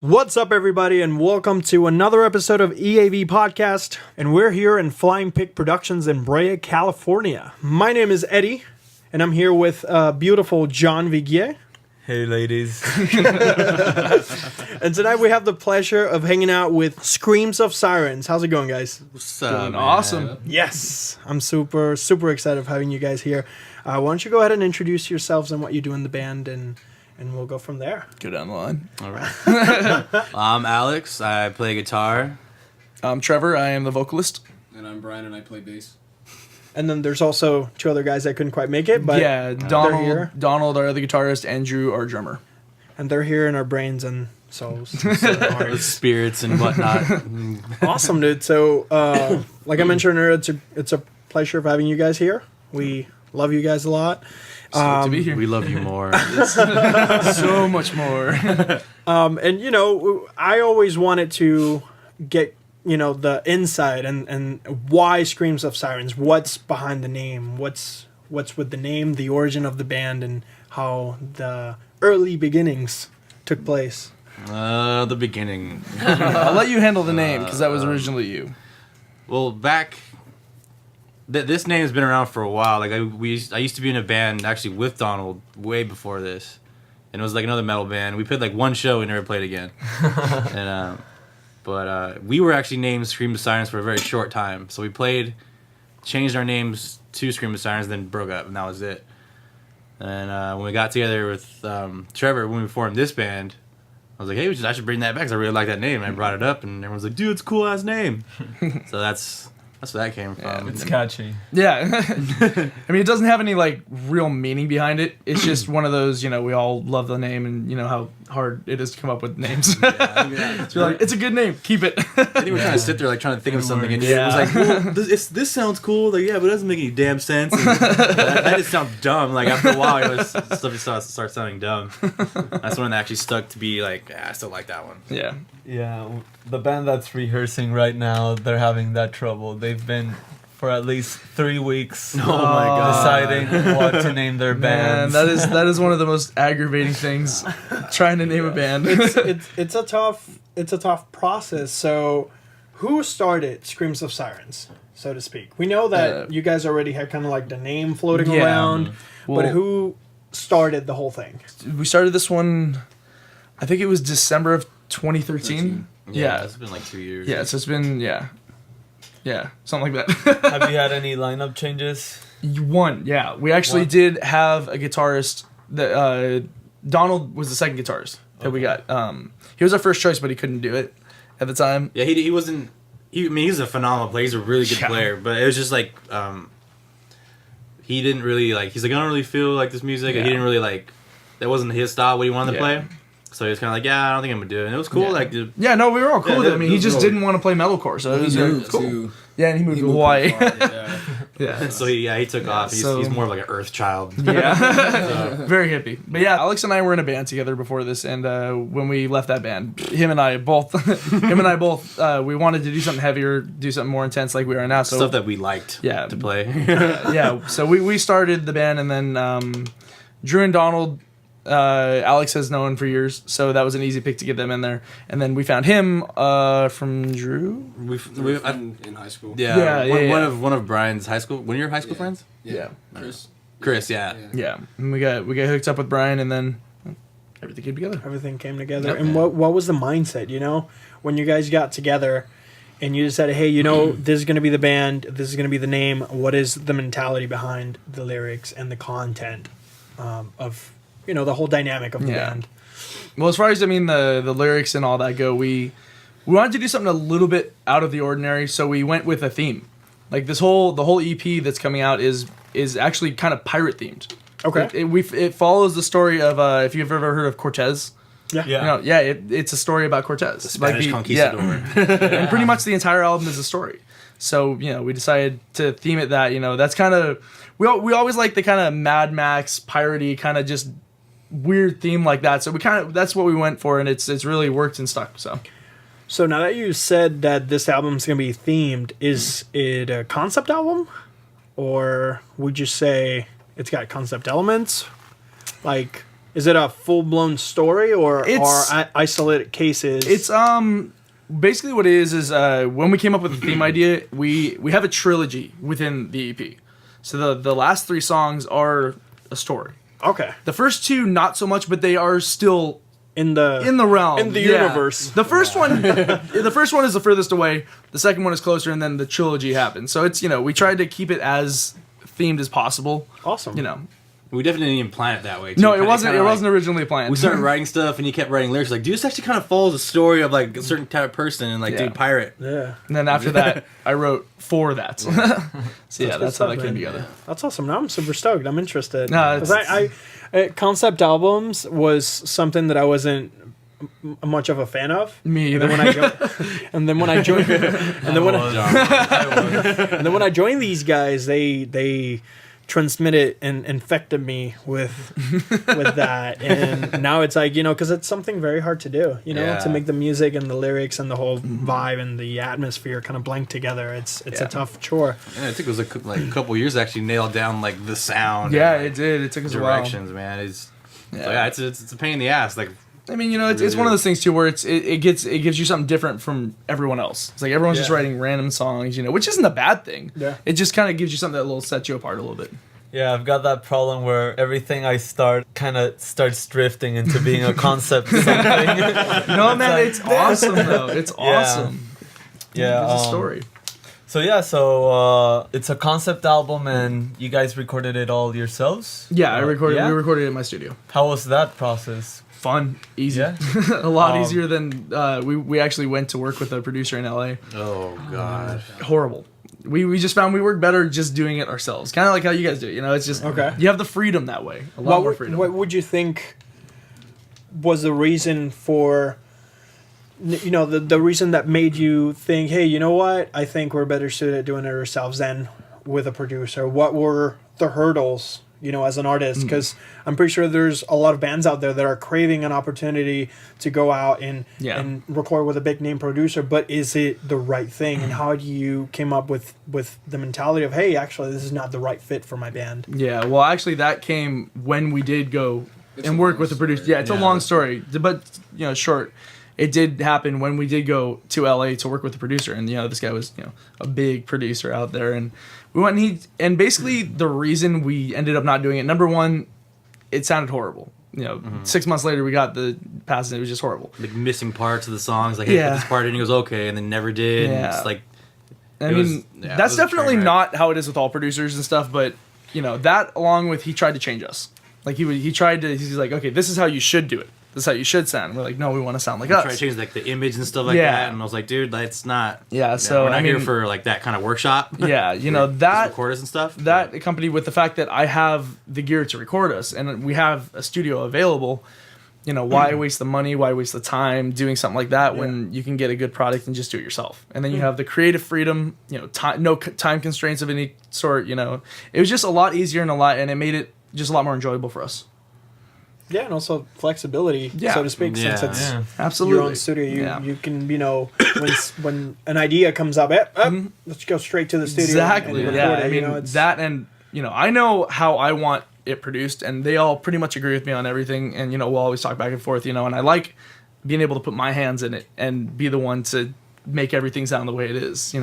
What's up, everybody, and welcome to another episode of eAV Podcast. And we're here in Flying Pig Productions in Brea, California. My name is Eddie, and I'm here with beautiful John Viguier. Hey, ladies. And tonight we have the pleasure of hanging out with Screams of Syrens. How's it going, guys? What's up, Doing man? awesome. Yes, I'm super excited of having you guys here. Why don't you go ahead and introduce yourselves and what you do in the band, and we'll go from there. Go down the line. All right. I'm Alex. I play guitar. I'm Trevor. I am the vocalist. And I'm Brian, and I play bass. And then there's also two other guys that couldn't quite make it, but yeah, they're here. Donald, our other guitarist, Andrew, our drummer. And they're here in our brains and souls. With spirits and whatnot. Awesome, dude. So, like I mentioned earlier, it's a pleasure of having you guys here. We love you guys a lot. To be here. We love you more. So much more. And, you know, I always wanted to get, you know, the inside and why Screams of Syrens. What's behind the name? What's with the name, the origin of the band, and how the early beginnings took place. The beginning. I'll let you handle the name because that was originally you. Well, back... this name's been around for a while. Like I used to be in a band actually with Donald way before this. And it was like another metal band. We played like one show and never played again. And But we were actually named Scream of Syrens for a very short time. So we played, changed our names to Scream of Syrens, then broke up, and that was it. And when we got together with Trevor, when we formed this band, I was like, hey, I should bring that back because I really like that name. And I brought it up, and everyone's like, dude, it's a cool-ass name. So that's where that came from. It's catchy. Yeah. I mean, it doesn't have any, like, real meaning behind it. It's just one of those, you know, we all love the name and, you know, how hard it is to come up with names. Yeah. So we're like, it's a good name. Keep it. I think we're trying to sit there, like, trying to think of something. And Yeah. it was like, well, this sounds cool. Like, yeah, but it doesn't make any damn sense. And that just sounds dumb. Like, after a while, stuff just starts sounding dumb. That's when it actually stuck to be like, I still like that one. Yeah. Yeah, the band that's rehearsing right now, they're having that trouble. They've been for at least 3 weeks Oh my God. deciding what to name their Man, band. that is one of the most aggravating things, trying to name a band. It's a tough process. So, who started Screams of Syrens, so to speak? We know that you guys already had kind of like the name floating around, Well, but who started the whole thing? We started this one, I think it was December of 2013. Yeah. It's been like 2 years. Yeah, so it's been, yeah, something like that. Have you had any lineup changes? One, yeah. We actually did have a guitarist that, Donald was the second guitarist that we got. He was our first choice, but he couldn't do it at the time. Yeah, he wasn't. I mean, he's a phenomenal player. He's a really good player, but it was just like he didn't really like. He's like, I don't really feel like this music. Yeah. He didn't really like. That wasn't his style. What he wanted to Yeah. play. So he was kind of like, yeah, I don't think I'm gonna do it. And it was cool. Yeah. Like, dude, Yeah, no, we were all cool Yeah, with it. I that- mean, he that just was didn't want to play metalcore, so it was cool. To, Yeah, and he moved to Hawaii. Yeah. so he took off. He's more of like an earth child. Yeah, very hippie. But yeah, Alex and I were in a band together before this, and when we left that band, him and I both, we wanted to do something heavier, do something more intense, like we are now. So Stuff that we liked. Yeah. To play. yeah, so we started the band, and then Drew and Donald, Alex has known for years, so that was an easy pick to get them in there. And then we found him from Drew. in high school. One of Brian's high school. One of your high school friends? Yeah. Chris. Yeah. Yeah, and we got hooked up with Brian, and then everything came together. Everything came together. Yep. And what was the mindset, you know, when you guys got together and you decided, hey, you know, this is going to be the band, this is going to be the name. What is the mentality behind the lyrics and the content of, you know, the whole dynamic of the band? Well, as far as, I mean, the lyrics and all that go, we wanted to do something a little bit out of the ordinary, so we went with a theme. Like the whole EP that's coming out is actually kind of pirate themed. Okay. It follows the story of if you've ever heard of Cortez. Yeah. You know, it's a story about Cortez. The Spanish conquistador. And pretty much the entire album is a story. So, you know, we decided to theme it that, you know, that's kind of, we always like the kind of Mad Max, piratey, kind of just weird theme like that. So that's what we went for, and it's really worked and stuck, so. So now that you said that this album's going to be themed, is it a concept album? Or would you say it's got concept elements? Like, Is it a full blown story or It's- isolated cases? It's basically what it is when we came up with the theme idea, we have a trilogy within the EP. So the last 3 songs are a story. okay The first 2 not so much, but they are still in the realm, in the yeah. universe. The first one, the first one is the furthest away. The second one is closer, and then the trilogy happens. So it's we tried to keep it as themed as possible. Awesome. We definitely didn't even plan it that way. Too. No, it Kinda- wasn't. kinda It like- wasn't originally planned. We started writing stuff, and you kept writing lyrics. Like, dude, this actually kind of follows the story of like a certain type of person, and like, Yeah. dude, pirate. Yeah. And then after that, I wrote for that. So yeah, good that's how that stuff, came man. together. That's awesome. Now I'm super stoked. I'm interested. No, 'Cause I concept albums was something that I wasn't much of a fan of. Me And either. then when I joined, and then when I joined these guys, they transmitted and infected me with that, and now it's like because it's something very hard to do, Yeah. to make the music and the lyrics and the whole vibe and the atmosphere kind of blend together. It's Yeah. a tough chore. Yeah, it took us like a couple years to actually nail down like the sound. Yeah, and, it did. It took us directions, man. It's it's a pain in the ass. Like, I mean, it's one of those things too where it gives you something different from everyone else. It's like everyone's just Yeah. writing random songs, which isn't a bad thing. Yeah. It just kind of gives you something that will set you apart a little bit. Yeah, I've got that problem where everything I start kind of starts drifting into being a concept something. No, man, it's awesome though. It's awesome. Yeah, It's a story. So it's a concept album, and you guys recorded it all yourselves? Yeah, Yeah? we recorded it in my studio. How was that process? Fun, easy, Yeah? a lot easier than we actually went to work with a producer in LA. oh god. Horrible. We just found we work better just doing it ourselves. Kind of like how you guys do it. It's just Okay. You have the freedom that way. A lot more freedom. What would you think was the reason for the reason that made you think, hey, you know what? I think we're better suited at doing it ourselves than with a producer. What were the hurdles, as an artist? Because I'm pretty sure there's a lot of bands out there that are craving an opportunity to go out and record with a big name producer, but is it the right thing? And how do you came up with the mentality of, hey, actually, this is not the right fit for my band? Yeah, well, actually, that came when we did go and work with the producer. Yeah, it's a long story, but short. It did happen when we did go to LA to work with the producer, and this guy was a big producer out there, and we went and basically the reason we ended up not doing it. Number one, it sounded horrible. 6 months later we got the pass, and it was just horrible. Like missing parts of the songs, like, hey, put this part in, he goes, okay, and then never did. Yeah. And it's like, I it mean, was- yeah, it that's was a train definitely wreck. not how it is with all producers and stuff, but that along with he tried to change us. Like he's like, okay, this is how you should do it. This is how you should sound. And we're like, no, we want to sound like I us. tried to change like the image and stuff like Yeah. that, and I was like, dude, that's not. Yeah, so, we're not I here mean- for like that kind of workshop. Yeah, Just that record us and stuff. that accompanied with the fact that I have the gear to record us and we have a studio available. Why waste the money? Why waste the time doing something like that when you can get a good product and just do it yourself? And then you have the creative freedom, time, no time constraints of any sort. It was just a lot easier and it made it just a lot more enjoyable for us. Yeah, and also flexibility, Yeah. so to speak, since Yeah. it's Yeah. Absolutely. your own studio. Yeah. You can, when an idea comes up, let's go straight to the studio. Exactly. And Yeah. record it, I mean it's, that, and I know how I want it produced, and they all pretty much agree with me on everything. And we'll always talk back and forth. And I like being able to put my hands in it and be the one to make everything sound the way it is.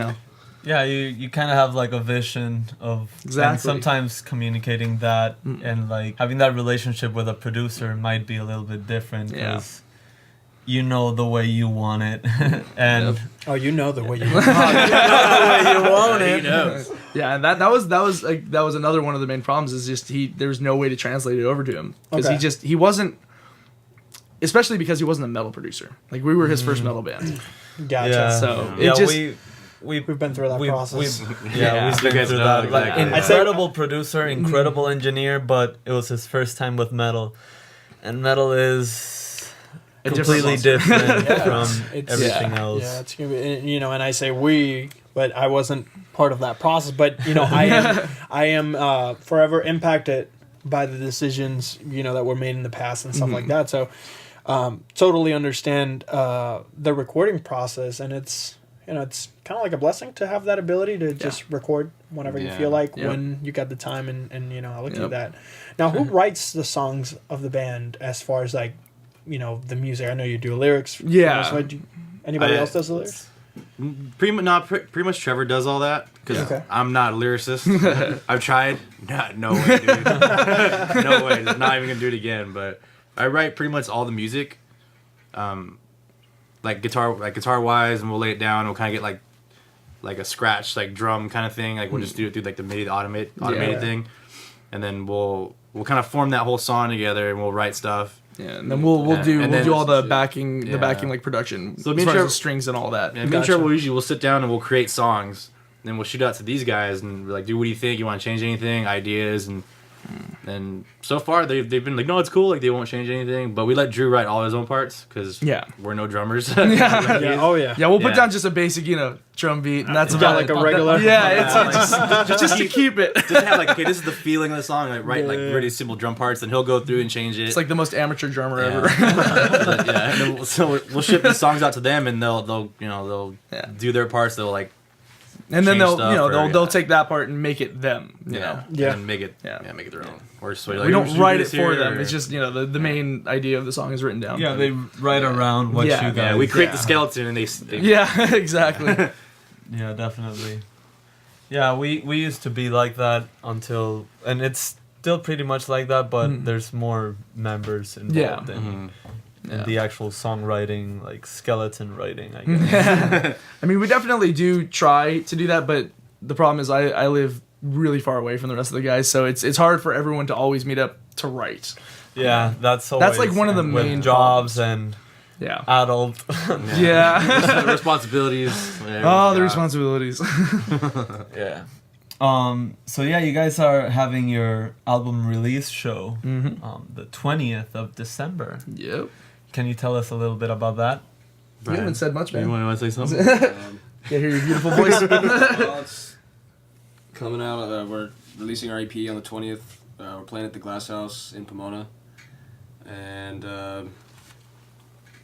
Yeah, you kind of have like a vision of Exactly. and sometimes communicating that and like having that relationship with a producer might be a little bit different Yeah. because you know the way you want it and oh, you know the way you. the way you want He it. knows. Yeah, and that was another one of the main problems is just there's no way to translate it over to him because Okay. he wasn't, especially because he wasn't a metal producer. Like we were his first metal band. Gotcha. Yeah. So Yeah, it just We've been through that process. We've Yeah. been You guys through know that. Like, exactly. incredible producer, incredible engineer, but it was his first time with metal, and metal is A completely different different from It's- everything yeah. else. Yeah, it's gonna be, and I say we, but I wasn't part of that process. But I am forever impacted by the decisions that were made in the past and stuff like that. So, totally understand the recording process, and it's it's kind of like a blessing to have that ability to just record whenever you Yeah. feel like, Yep. when you got the time, and I look Yep. at that. Now, who writes the songs of the band as far as like, the music? I know you do lyrics. Yeah. So anybody I- else does the lyrics? Pretty much Trevor does all that because Okay. I'm not a lyricist. I've tried. No way, dude. No way. Just not even gonna do it again. But I write pretty much all the music, like guitar wise, and we'll lay it down. We'll kind of get like a scratch, like drum kind of thing. Like we'll just do it through like the MIDI automated Yeah. thing, and then we'll kind of form that whole song together, and we'll write stuff. Yeah, and then we'll Yeah, do and we'll then- do all the Shit. backing Yeah. like production. So as me and far as Trevor- the strings and all that. And me and Gotcha. Trevor we'll sit down and we'll create songs. Then we'll shoot out to these guys and be like, dude, what do you think? You want to change anything? Ideas? And so far they've been like, no, it's cool. Like they won't change anything. But we let Drew write all his own parts because Yeah. we're no drummers. Yeah. Yeah. Oh yeah. Yeah, we'll put Yeah. down just a basic, drum beat, and that's Yeah, about like it. a regular- Yeah, it's just to keep it. Just have like, okay, this is the feeling of the song. Like write like Yeah. really simple drum parts, and he'll go through and change it. It's like the most amateur drummer Yeah. ever. But, yeah. And then we'll ship these songs out to them, and they'll Yeah. do their parts. They'll like And then change they'll stuff or- they'll yeah. take that part and make it them. You know. Yeah. and make it Yeah. make it their own. Or just like, We don't should write do it this for here, them. or- It's just the main idea of the song is written down. Yeah, they write around what Yeah. you guys. yeah. We create Yeah. the skeleton, and they Yeah, exactly. Yeah, definitely. Yeah, we used to be like that until, and it's still pretty much like that, but there's more members involved Yeah. in Yeah. the actual songwriting, like skeleton writing, I guess. I mean, we definitely do try to do that, but the problem is I live really far away from the rest of the guys, so it's hard for everyone to always meet up to write. Yeah, that's always, like one of the with main jobs and Yeah. adult. Yeah. the responsibilities. Oh, the responsibilities. Yeah. So yeah, you guys are having your album release show, the 20th of December. Yep. Can you tell us a little bit about that? You haven't said much, You man. want to say something? Yeah, hear your beautiful voice. Well, it's coming out. We're releasing our EP on the 20th. We're playing at the Glass House in Pomona, and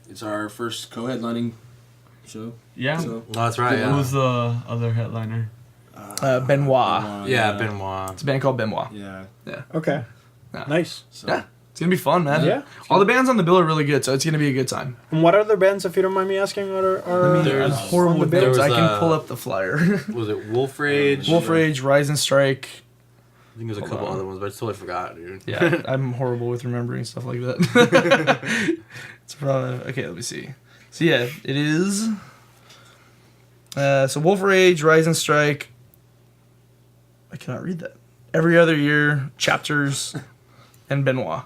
it's our first co-headlining show. Yeah. So, Oh, that's right. Yeah. Who's the other headliner? Benoit. Yeah, Benoit. It's a band called Benoit. Yeah. Okay. Yeah. Nice. So, Yeah. It's gonna be fun, man. Yeah. All the bands on the bill are really good, so it's gonna be a good time. And what other bands, if you don't mind me asking, are I'm There's- horrible on the with bill? names. There I was, can pull up the flyer. Was it Wolf Rage? Wolf Rage, Rise and Strike. I think there's a Hold couple on. other ones, but I totally forgot, dude. Yeah, I'm horrible with remembering stuff like that. It's probably okay. Let me see. So yeah, it is. So Wolf Rage, Rise and Strike. I cannot read that. Every Other Year, Chapters, and Benoit.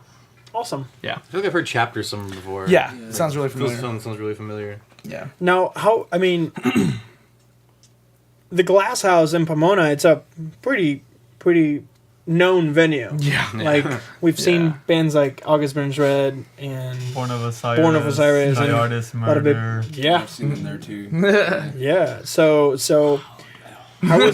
awesome. Yeah. I feel like I've heard Chapter some before. Yeah, it sounds really Feels familiar. sounds really familiar. Yeah. Now, the Glass House in Pomona, it's a pretty known venue. Yeah. Like, we've seen Yeah. bands like August Burns Red and Born of Osiris. Born of Osiris Die and Artist a lot of Murder. yeah, I've seen them there too. yeah. So how do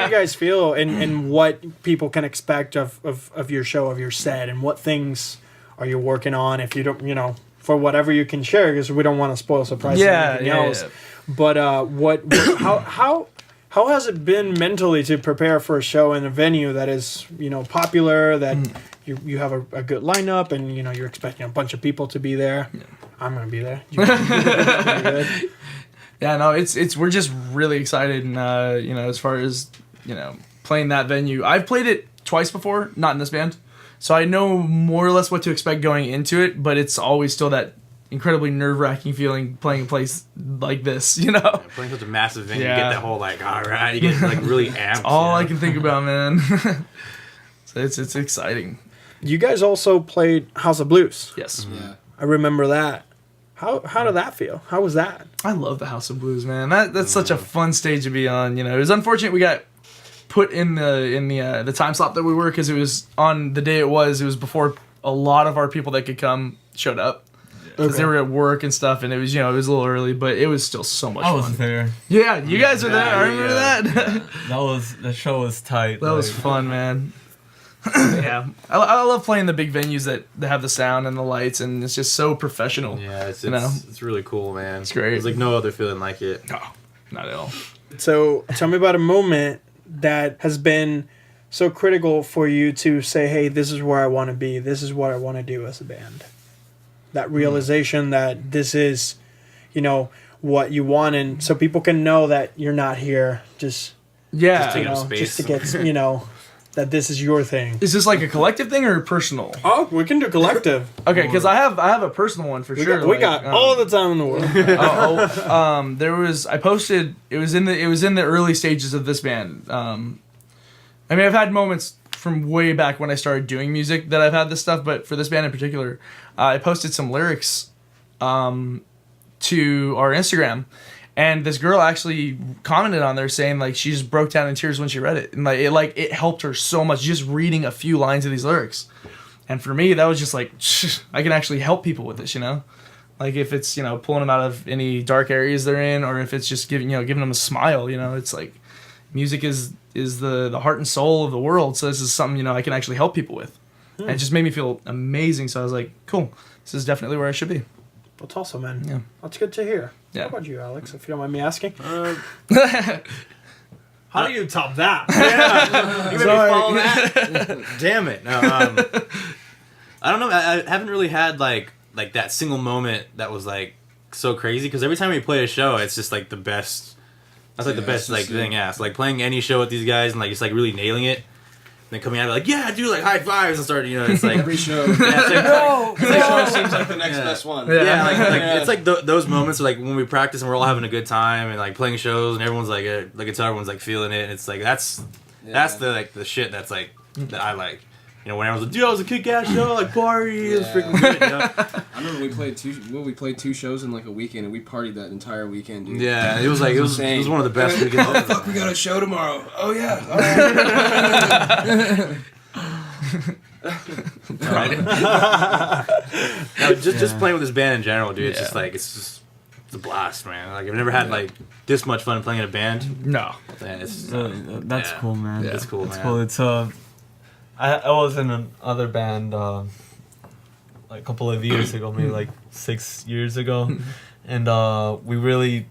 you guys feel, and what people can expect of your show, of your set, and what things are you working on? If you don't, for whatever you can share, because we don't want to spoil surprises or anything else. Yeah. But how has it been mentally to prepare for a show in a venue that is popular, that you have a good lineup, and you're expecting a bunch of people to be there? I'm gonna be there. You gonna be good? Yeah, no, it's we're just really excited, and as far as playing that venue, I've played it twice before, not in this band, so I know more or less what to expect going into it. But it's always still that incredibly nerve-wracking feeling playing a place like this, Yeah, playing such a massive venue, you Yeah. get that whole like, all right, you get like really amped. all I you know? can think about, man. So it's exciting. You guys also played House of Blues. Yes, Yeah. I remember that. How did that feel? How was that? I love the House of Blues, man. That's such a fun stage to be on. It was unfortunate we got put in the time slot that we were, because it was on the day it was before a lot of our people that could come showed up. Because they were at work and stuff, and it was it was a little early, but it was still so much I fun. was there. Yeah, you guys were there. I remember yeah. that. The show was tight. That was like, fun, man. Yeah, I love playing the big venues that have the sound and the lights, and it's just so professional. Yeah, it's You know? it's really cool, man. It's great. There's like no other feeling like it. No, not at all. So tell me about a moment that has been so critical for you to say, hey, this is where I want to be. This is what I want to do as a band. That realization that this is, what you want. And so people can know that you're not here just, Yeah. taking up space. just to get, that this is your thing. Is this like a collective thing or personal? Oh, we can do collective. Okay, because I have a personal one for sure. We got all the time in the world. There was I posted. It was in the early stages of this band. I mean, I've had moments from way back when I started doing music that I've had this stuff, but for this band in particular, I posted some lyrics to our Instagram, and this girl actually commented on there saying like she just broke down in tears when she read it, and it helped her so much just reading a few lines of these lyrics. And for me, that was just like I can actually help people with this, Like if it's pulling them out of any dark areas they're in, or if it's just giving them a smile, it's like music is the heart and soul of the world. So this is something I can actually help people with, and it just made me feel amazing. So I was like, cool, this is definitely where I should be. That's awesome, man. Yeah. That's good to hear. Yeah. How about you, Alex, if you don't mind me asking? How do you top that? Yeah. You made me Sorry. follow that. Damn it. No, I don't know. I haven't really had like that single moment that was like so crazy, because every time we play a show, it's just like the best. That's like the best like thing. Yeah, so like playing any show with these guys and like just like really nailing it. And then coming out like, yeah, do like high fives and start, it's like Every show. yeah, it's like, Every show seems like the next Yeah. best one. yeah, like it's like those moments like when we practice and we're all having a good time and like playing shows and everyone's like the guitar, everyone's like feeling it. And it's like that's the like the shit that's like that I like. When everyone's like, dude, that was a kick-ass show, like party, it was freaking good. I remember we played two shows in like a weekend, and we partied that entire weekend, dude. Yeah, it was like it was one of the best weekends. Oh fuck, we got a show tomorrow. Oh yeah. No, just playing with this band in general, dude. It's just like it's a blast, man. Like I've never had like this much fun playing in a band. No. And it's That's yeah. cool, man. It's cool, man. Cool. It's I was in another band like a couple of years ago, maybe like 6 years ago, and we really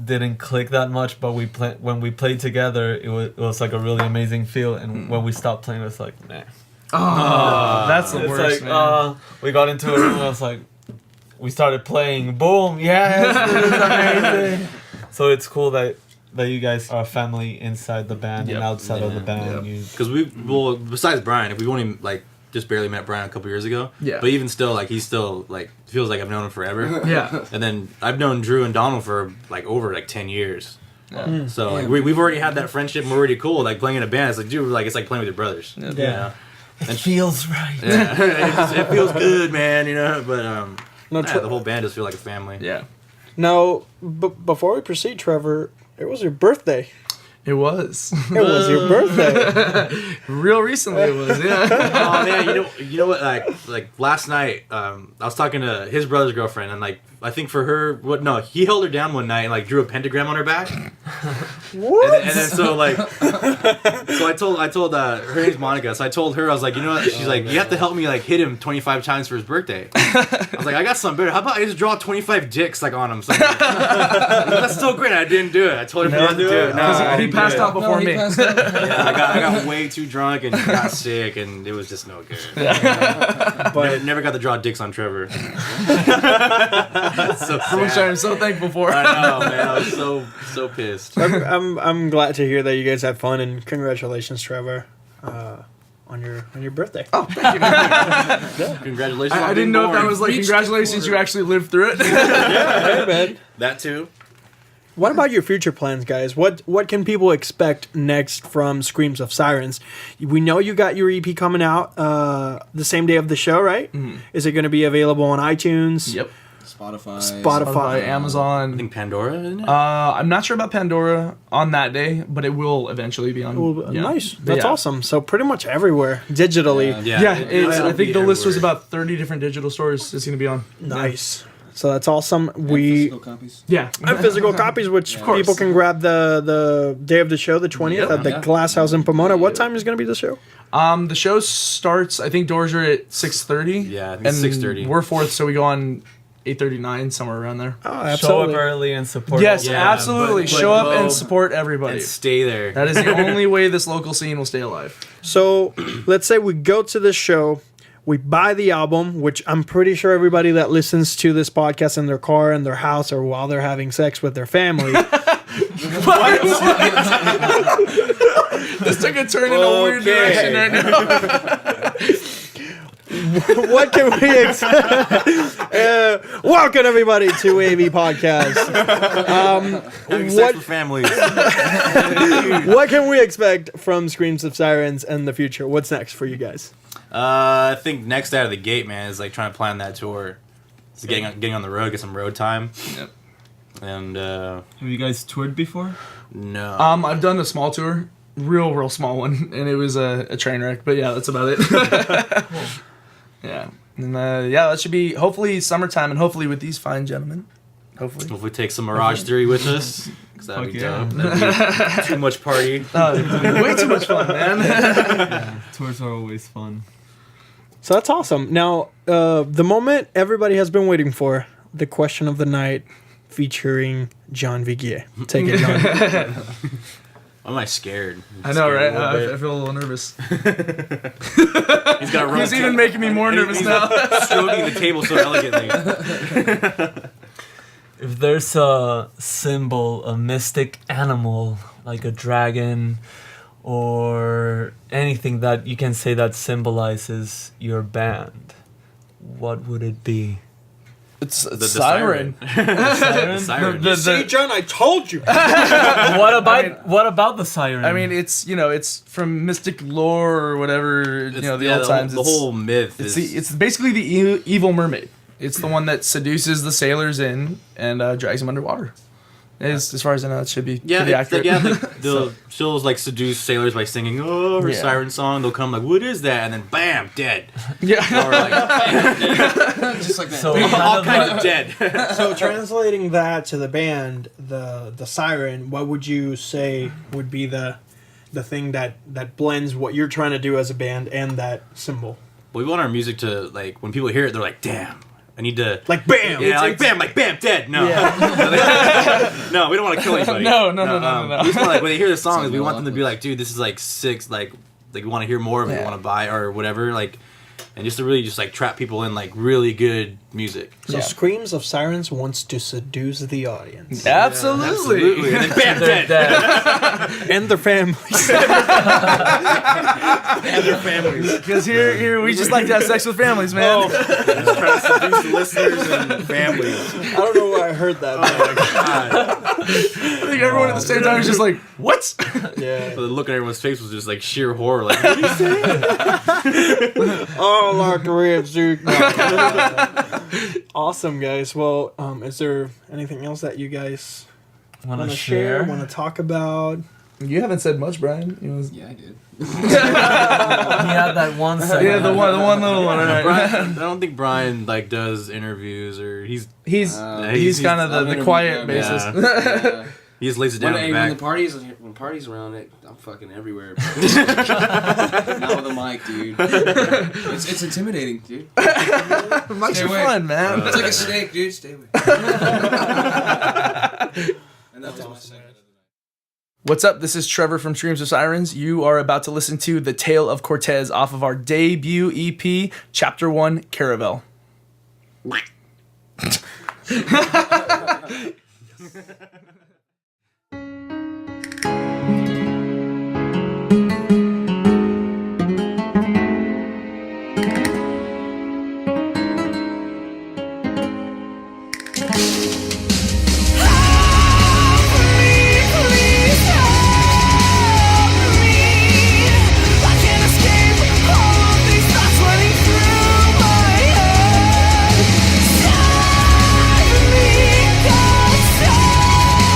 didn't click that much. But when we played together, it was like a really amazing feel. And when we stopped playing, it was like, man. Oh, that's the It's worst, like, man. we got into it and I was like, we started playing, boom, yes, this is amazing. So it's cool that you guys are a family inside the band and outside of the band. Because besides Brian, we've only like just barely met Brian a couple years ago. Yeah. But even still, like he's still like feels like I've known him forever. Yeah. And then I've known Drew and Donald for like over like 10 years. Yeah. So like we've already had that friendship. And we're already cool. Like playing in a band, it's like dude, like it's like playing with your brothers. Yeah. It feels right. Yeah. it feels good, man. But No, the whole band does feel like a family. Yeah. Now, before we proceed, Trevor, it was your birthday. It was. It was your birthday. Real recently it was, yeah. Oh man, you know what? Like last night, I was talking to his brother's girlfriend, and like I think for her, he held her down one night and like drew a pentagram on her back. What? And then so like, so I told her name's Monica. So I told her, I was like, you know what? She's like, you have to help me like hit him 25 times for his birthday. I was like, I got something better. How about I just draw 25 dicks like on him? So, that's still great. I didn't do it. I told her not to do it. No, I He didn't passed do it. out before me. Yeah, I got way too drunk and got sick, and it was just no good. But never got to draw dicks on Trevor. So Which I'm so thankful for. I know, man. I was so pissed. I'm glad to hear that you guys had fun, and congratulations, Trevor, on your birthday. Oh, Congratulations. I didn't know if that was like congratulations you actually lived through it. hey, man. That too. What about your future plans, guys? What can people expect next from Screams of Syrens? We know you got your EP coming out the same day of the show, right? Mm-hmm. Is it going to be available on iTunes? Yep. Spotify, Amazon. I think Pandora, isn't it? I'm not sure about Pandora on that day, but it will eventually be on. Nice. That's awesome. So pretty much everywhere digitally. I think the list was about 30 different digital stores it's going to be on. Nice. So that's awesome. Physical copies. Yeah. And physical copies, which course. people can grab the day of the show, the 20th, at the Yeah. Glass House in Pomona. What time is going to be the show? The show starts, I think doors are at 6:30. Yeah, I think it's 6:30. We're 4th, so we go on 8:39, somewhere around there. Oh, Show up absolutely. early and support. Yes, all- Yeah, absolutely. but Show up go and support everybody. And stay there. That is the only way this local scene will stay alive. So let's say we go to this show, we buy the album, which I'm pretty sure everybody that listens to this podcast in their car, in their house, or while they're having sex with their family. This took a turn in a weird direction right now. What can we expect? Welcome everybody to AV Podcast. Having sex What with families. what can we expect from Screams of Syrens in the future? What's next for you guys? I think next out of the gate, man, is like trying to plan that tour. It's getting on the road, get some road time. Yep. And Have you guys toured before? no. I've done a small tour, real small one, and it was a train wreck. But yeah, that's about it. Yeah, and yeah, that should be hopefully summertime, and hopefully with these fine gentlemen. Hopefully. If we take some Mirage Theory with us, because that'd be Fuck yeah. dope. That'd be too much party. Way too much fun, man. Tours are always fun. So that's awesome. Now, the moment everybody has been waiting for, the question of the night, featuring John Viguier. Take it, John. Why am I scared? I know, right? Scared a little I bit. feel a little nervous. He's got a He's even making me more nervous now. stroking the table so elegantly. If there's a symbol, a mystic animal, like a dragon, or anything that you can say that symbolizes your band, what would it be? It's The siren. The siren. The- John, I told you. What about the siren? I mean, it's it's from mystic lore or whatever. The old times. The whole myth It's is. it's basically the evil mermaid. It's the one that seduces the sailors in and drags them underwater. As far as I know, it should be pretty accurate. She'll like seduce sailors by singing her Yeah. siren song. They'll come like, "What is that?" And then bam, dead. Yeah. Or like, Just like that. So all kind kinds of dead. So translating that to the band, the siren, what would you say would be the thing that blends what you're trying to do as a band and that symbol? We want our music to like when people hear it, they're like, "Damn, I need to." Like bam! Yeah, like bam, dead. No, no, we don't want to kill anybody. No. We just want like when they hear the songs, we Something want them to be like, "Dude, this is like sick." Like we want to hear more of it. Yeah. We want to buy or whatever. Like, and just to really just like trap people in like really good music. So Yeah. Screams of Sirens wants to seduce the audience Absolutely. And then bam, They're dead. dead. and their families. And their families. Because here we just like to have sex with families, man. Just trying to seduce listeners and families. I don't know why I heard that. Oh my god. I think everyone at the same time is just like, what? Yeah. So the look on everyone's face was just like sheer horror. Like, what are you saying? Oh, like ribs, dude. Awesome, guys. Well, is there anything else that you guys Want want to to share? share? Want to talk about? You haven't said much, Brian. Yeah, I did. He had that one second. Yeah, the one little one. Right? Brian, I don't think Brian like does interviews or he's He's he's kind of I've the interviewed quiet him, basis. Yeah. he just lays it down in the When back. the parties around it, I'm fucking everywhere. Not with a mic, dude. It's intimidating, dude. Mics Stay are away. fun, man. It's like a snake, dude. Stay away. And that was my second. What's up? This is Trevor from Screams of Syrens. You are about to listen to The Tale of Cortez off of our debut EP, Chapter 1, Caravel. Save me, God, save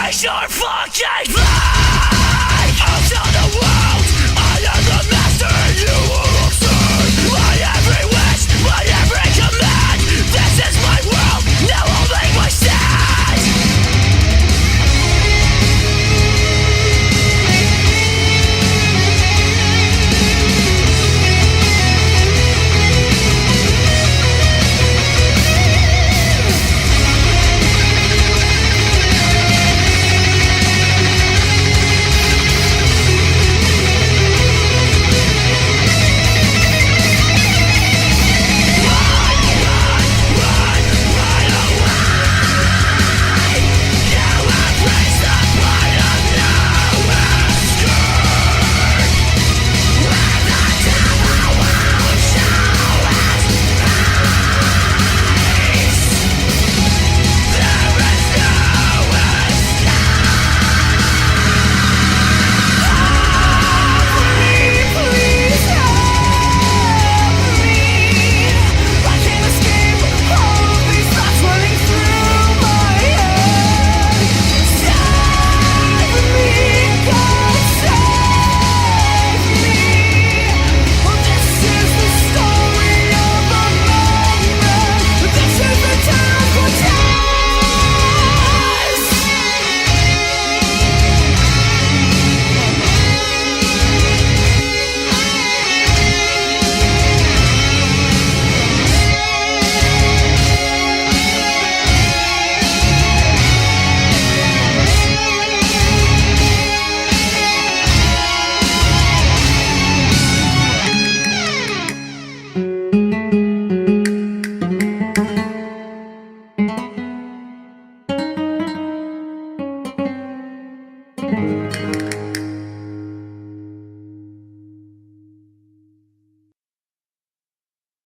Raise your fucking voice!